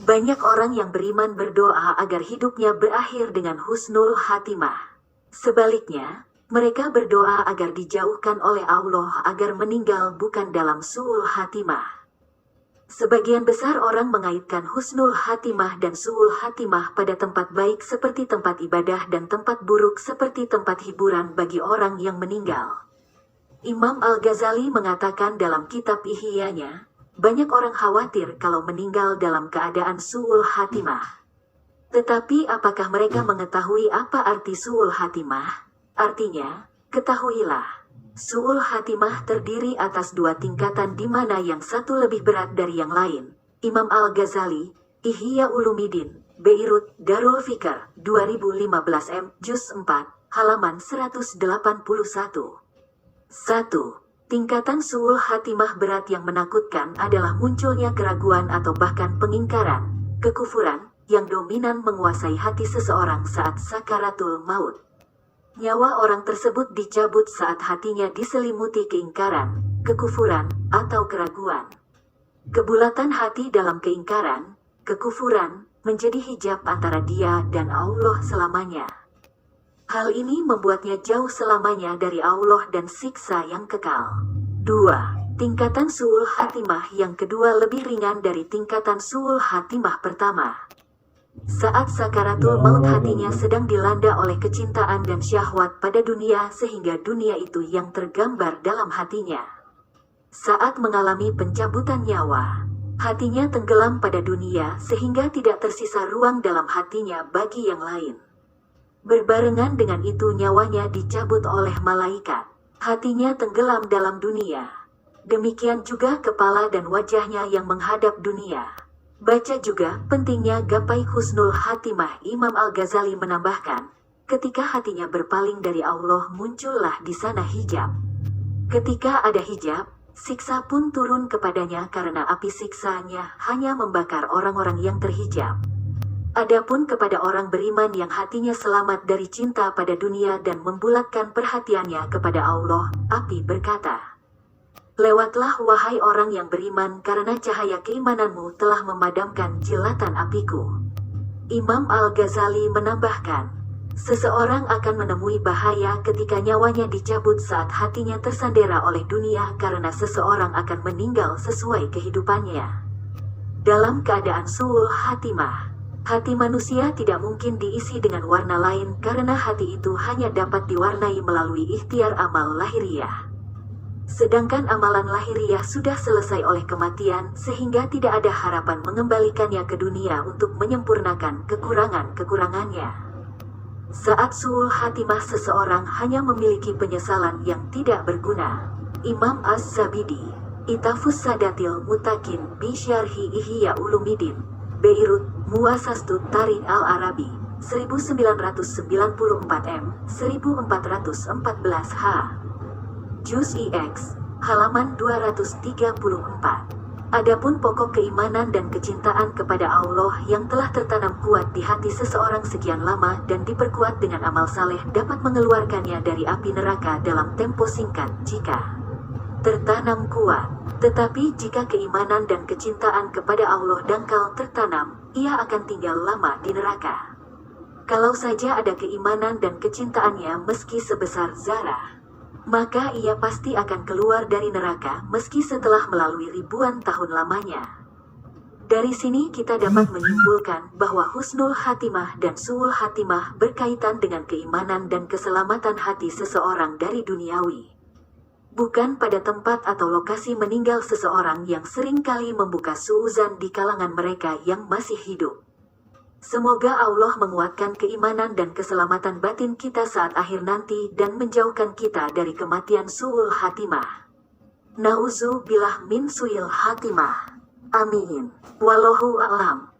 Banyak orang yang beriman berdoa agar hidupnya berakhir dengan husnul khatimah. Sebaliknya, mereka berdoa agar dijauhkan oleh Allah agar meninggal bukan dalam su'ul khatimah. Sebagian besar orang mengaitkan husnul khatimah dan su'ul khatimah pada tempat baik seperti tempat ibadah dan tempat buruk seperti tempat hiburan bagi orang yang meninggal. Imam Al-Ghazali mengatakan dalam kitab Ihya-nya, banyak orang khawatir kalau meninggal dalam keadaan su'ul khatimah. Tetapi apakah mereka mengetahui apa arti su'ul khatimah? Artinya, ketahuilah, su'ul khatimah terdiri atas dua tingkatan di mana yang satu lebih berat dari yang lain. Imam Al-Ghazali, Ihya Ulumuddin, Beirut, Darul Fikr, 2015 m, Juz 4, halaman 181. 1. Tingkatan su'ul khatimah berat yang menakutkan adalah munculnya keraguan atau bahkan pengingkaran, kekufuran, yang dominan menguasai hati seseorang saat sakaratul maut. Nyawa orang tersebut dicabut saat hatinya diselimuti keingkaran, kekufuran, atau keraguan. Kebulatan hati dalam keingkaran, kekufuran, menjadi hijab antara dia dan Allah selamanya. Hal ini membuatnya jauh selamanya dari Allah dan siksa yang kekal. 2. Tingkatan su'ul khatimah yang kedua lebih ringan dari tingkatan su'ul khatimah pertama. Saat sakaratul maut hatinya sedang dilanda oleh kecintaan dan syahwat pada dunia sehingga dunia itu yang tergambar dalam hatinya. Saat mengalami pencabutan nyawa, hatinya tenggelam pada dunia sehingga tidak tersisa ruang dalam hatinya bagi yang lain. Berbarengan dengan itu nyawanya dicabut oleh malaikat. Hatinya tenggelam dalam dunia. Demikian juga kepala dan wajahnya yang menghadap dunia. Baca juga pentingnya gapai husnul khatimah. Imam Al-Ghazali menambahkan, ketika hatinya berpaling dari Allah muncullah di sana hijab. Ketika ada hijab, siksa pun turun kepadanya karena api siksanya hanya membakar orang-orang yang terhijab. Adapun kepada orang beriman yang hatinya selamat dari cinta pada dunia dan membulatkan perhatiannya kepada Allah, api berkata, "Lewatlah wahai orang yang beriman karena cahaya keimananmu telah memadamkan jilatan apiku." Imam Al-Ghazali menambahkan, seseorang akan menemui bahaya ketika nyawanya dicabut saat hatinya tersandera oleh dunia karena seseorang akan meninggal sesuai kehidupannya. Dalam keadaan su'ul khatimah, hati manusia tidak mungkin diisi dengan warna lain karena hati itu hanya dapat diwarnai melalui ikhtiar amal lahiriah. Sedangkan amalan lahiriah sudah selesai oleh kematian sehingga tidak ada harapan mengembalikannya ke dunia untuk menyempurnakan kekurangan-kekurangannya. Saat su'ul khatimah seseorang hanya memiliki penyesalan yang tidak berguna. Imam Az-Zabidi, Itafus Sadatil Mutakin bi Syarhi Ihya Ulumuddin, Beirut, Muassasatul Tarikh Al-Arabi, 1994 m, 1414 h. Juz IX, halaman 234. Adapun pokok keimanan dan kecintaan kepada Allah yang telah tertanam kuat di hati seseorang sekian lama dan diperkuat dengan amal saleh dapat mengeluarkannya dari api neraka dalam tempo singkat jika tertanam kuat. Tetapi jika keimanan dan kecintaan kepada Allah dangkal tertanam, ia akan tinggal lama di neraka. Kalau saja ada keimanan dan kecintaannya meski sebesar zarah, maka ia pasti akan keluar dari neraka meski setelah melalui ribuan tahun lamanya. Dari sini kita dapat menyimpulkan bahwa husnul khatimah dan su'ul khatimah berkaitan dengan keimanan dan keselamatan hati seseorang dari duniawi. Bukan pada tempat atau lokasi meninggal seseorang yang seringkali membuka suuzan di kalangan mereka yang masih hidup. Semoga Allah menguatkan keimanan dan keselamatan batin kita saat akhir nanti dan menjauhkan kita dari kematian su'ul khatimah. Na'udzubillah min su'il khatimah. Amin. Wallahu a'lam.